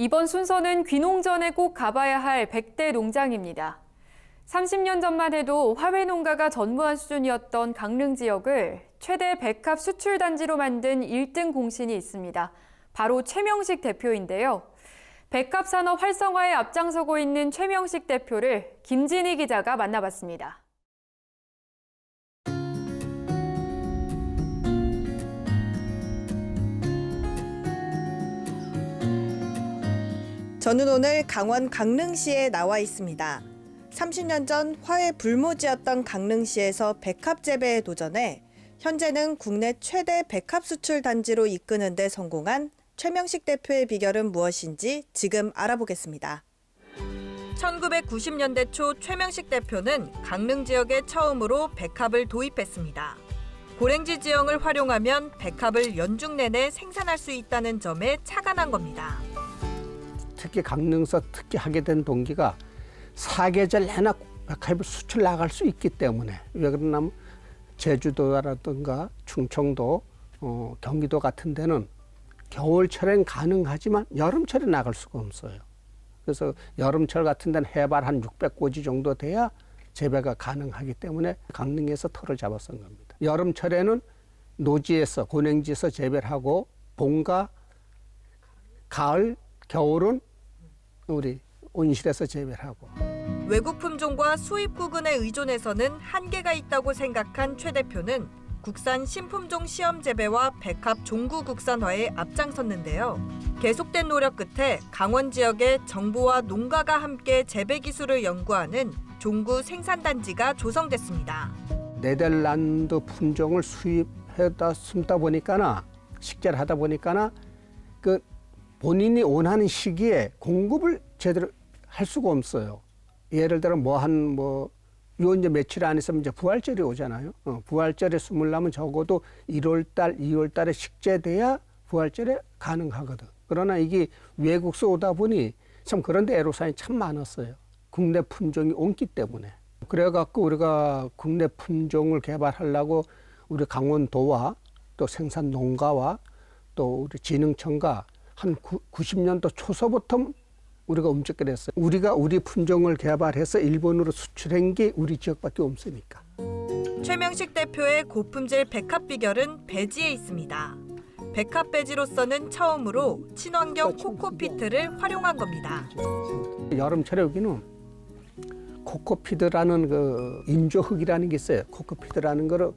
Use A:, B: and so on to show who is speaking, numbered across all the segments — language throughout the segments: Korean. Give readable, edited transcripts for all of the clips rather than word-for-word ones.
A: 이번 순서는 귀농전에 꼭 가봐야 할 100대 농장입니다. 30년 전만 해도 화훼 농가가 전무한 수준이었던 강릉 지역을 최대 백합 수출 단지로 만든 1등 공신이 있습니다. 바로 최명식 대표인데요. 백합 산업 활성화에 앞장서고 있는 최명식 대표를 김진희 기자가 만나봤습니다.
B: 저는 오늘 강원 강릉시에 나와 있습니다. 30년 전 화훼 불모지였던 강릉시에서 백합 재배에 도전해 현재는 국내 최대 백합 수출 단지로 이끄는 데 성공한 최명식 대표의 비결은 무엇인지 지금 알아보겠습니다.
C: 1990년대 초 최명식 대표는 강릉 지역에 처음으로 백합을 도입했습니다. 고랭지 지형을 활용하면 백합을 연중 내내 생산할 수 있다는 점에 착안한 겁니다.
D: 특히 강릉서 특히 하게 된 동기가 사계절 내내 백합이 수출 나갈 수 있기 때문에. 왜 그러냐면 제주도라든가 충청도, 경기도 같은 데는 겨울철엔 가능하지만 여름철에 나갈 수가 없어요. 그래서 여름철 같은 데는 해발 한 600고지 정도 돼야 재배가 가능하기 때문에 강릉에서 터를 잡았던 겁니다. 여름철에는 노지에서 고랭지에서 재배를 하고 봄과 가을, 겨울은 우리 온실에서 재배를 하고.
C: 외국 품종과 수입 구근에 의존해서는 한계가 있다고 생각한 최 대표는 국산 신품종 시험 재배와 백합 종구 국산화에 앞장섰는데요. 계속된 노력 끝에 강원 지역에 정부와 농가가 함께 재배 기술을 연구하는 종구 생산단지가 조성됐습니다.
D: 네덜란드 품종을 수입해다 심다 보니까나 식재를 하다 보니까나 그 본인이 원하는 시기에 공급을 제대로 할 수가 없어요. 예를 들어 요 이제 며칠 안 있으면 이제 부활절이 오잖아요. 부활절에 심으려면 적어도 1월달, 2월달에 식재돼야 부활절에 가능하거든. 그러나 이게 외국서 오다 보니 참 그런데 애로사항이 참 많았어요. 국내 품종이 옮기 때문에. 그래갖고 우리가 국내 품종을 개발하려고 우리 강원도와 또 생산 농가와 또 우리 진흥청과 한 90년도 초서부터 우리가 움직게 됐어요. 우리가 우리 품종을 개발해서 일본으로 수출한 게 우리 지역밖에 없으니까.
C: 최명식 대표의 고품질 백합 비결은 배지에 있습니다. 백합 배지로서는 처음으로 친환경 코코피트를 활용한 겁니다.
D: 여름철에 여기는 코코피드라는 그 인조흙이라는 게 있어요. 코코피드라는 거를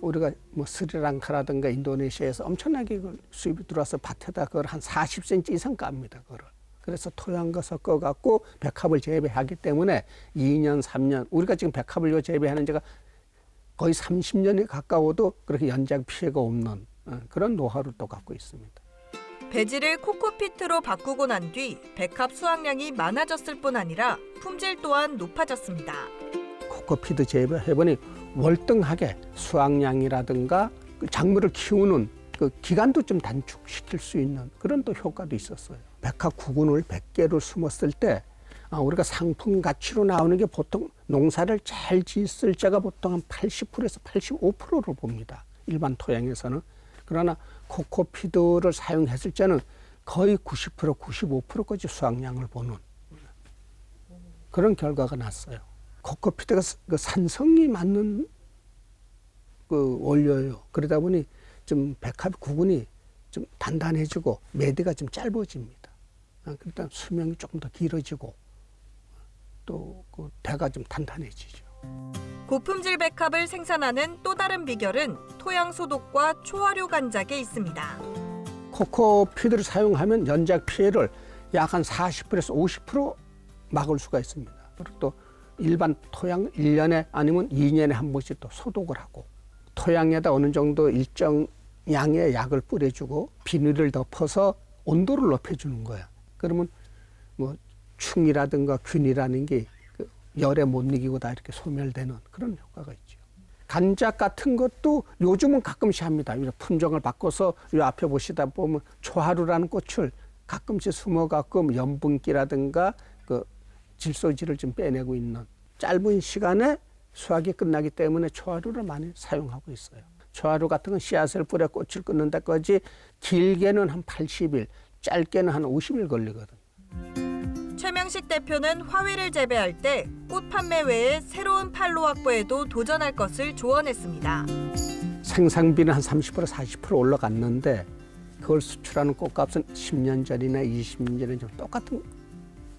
D: 우리가 뭐 스리랑카라든가 인도네시아에서 엄청나게 수입이 들어와서 밭에다 그걸 한 40cm 이상 깝니다. 그거를. 그래서 토양과 섞어갖고 백합을 재배하기 때문에 2년, 3년, 우리가 지금 백합을 재배하는 지가 거의 30년이 가까워도 그렇게 연장 피해가 없는 그런 노하우를 또 갖고 있습니다.
C: 배지를 코코피트로 바꾸고 난 뒤 백합 수확량이 많아졌을 뿐 아니라 품질 또한 높아졌습니다.
D: 코코피드 재배해보니 월등하게 수확량이라든가 그 작물을 키우는 그 기간도 좀 단축시킬 수 있는 그런 또 효과도 있었어요. 백합 구근을 100개를 심었을 때 우리가 상품 가치로 나오는 게 보통 농사를 잘 짓을 때가 보통 한 80%에서 85%로 봅니다. 일반 토양에서는. 그러나 코코피드를 사용했을 때는 거의 90%, 95%까지 수확량을 보는 그런 결과가 났어요. 코코피드가 그 산성이 맞는 그 원료예요. 그러다 보니 좀 백합 구근이 좀 단단해지고 매대가 좀 짧아집니다. 그러다 수명이 조금 더 길어지고 또 그 대가 좀 단단해지죠.
C: 고품질 백합을 생산하는 또 다른 비결은 토양 소독과 초화류 간작에 있습니다.
D: 코코피드를 사용하면 연작 피해를 약 한 40%에서 50% 막을 수가 있습니다. 그리고 또 일반 토양 1년에 아니면 2년에 한 번씩 또 소독을 하고 토양에다 어느 정도 일정 양의 약을 뿌려주고 비닐을 덮어서 온도를 높여주는 거야. 그러면 뭐 충이라든가 균이라는 게 그 열에 못 이기고 다 이렇게 소멸되는 그런 효과가 있죠. 간작 같은 것도 요즘은 가끔씩 합니다. 품종을 바꿔서 이 앞에 보시다 보면 초하루라는 꽃을 가끔씩 숨어갖고 염분기라든가 그 질소질을 좀 빼내고 있는 짧은 시간에 수확이 끝나기 때문에 초하루를 많이 사용하고 있어요. 초하루 같은 건 씨앗을 뿌려 꽃을 끊는 데까지 길게는 한 80일, 짧게는 한 50일 걸리거든.
C: 최명식 대표는 화훼를 재배할 때 꽃 판매 외에 새로운 판로 확보에도 도전할 것을 조언했습니다.
D: 생산비는 한 30% 40% 올라갔는데 그걸 수출하는 꽃값은 10년 전이나 20년 전에 좀 똑같은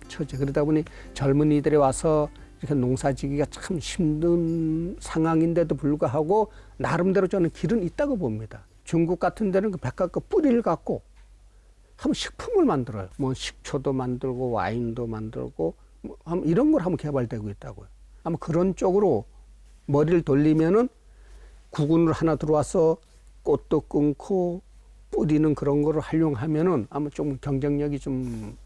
D: 처지. 그러다 보니 젊은이들이 와서 이렇게 농사지기가 참 힘든 상황인데도 불구하고 나름대로 저는 길은 있다고 봅니다. 중국 같은 데는 그 백합 그 뿌리를 갖고 한번 식품을 만들어요. 뭐 식초도 만들고 와인도 만들고 뭐 이런 걸 한번 개발되고 있다고요. 아마 그런 쪽으로 머리를 돌리면은 구근을 하나 들어와서 꽃도 끊고 뿌리는 그런 거를 활용하면은 아마 좀 경쟁력이 좀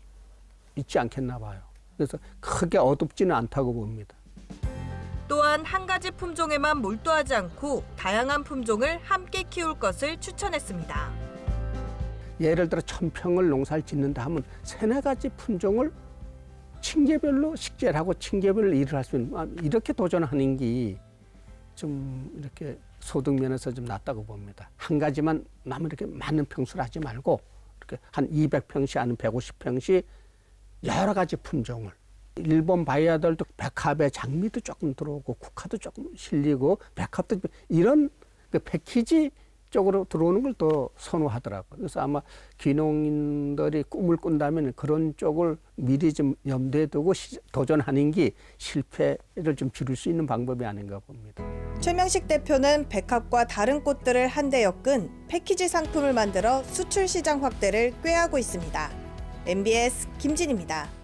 D: 있지 않겠나 봐요. 그래서 크게 어둡지는 않다고 봅니다.
C: 또한 한 가지 품종에만 몰두하지 않고 다양한 품종을 함께 키울 것을 추천했습니다.
D: 예를 들어 1000평을 농사를 짓는다 하면 3-4가지 품종을 층계별로 식재를 하고 층계별로 일을 할 수 있는 이렇게 도전하는 게 좀 이렇게 소득 면에서 좀 낫다고 봅니다. 한 가지만 너무 이렇게 많은 평수를 하지 말고 이렇게 한 200평씩 아니면 150평씩 여러 가지 품종을 일본 바이아들도 백합에 장미도 조금 들어오고 국화도 조금 실리고 백합도 이런 그 패키지 쪽으로 들어오는 걸 더 선호하더라고요. 그래서 아마 귀농인들이 꿈을 꾼다면 그런 쪽을 미리 좀 염두에 두고 도전하는 게 실패를 좀 줄일 수 있는 방법이 아닌가 봅니다.
B: 최명식 대표는 백합과 다른 꽃들을 한데 엮은 패키지 상품을 만들어 수출 시장 확대를 꾀하고 있습니다. MBS 김진입니다.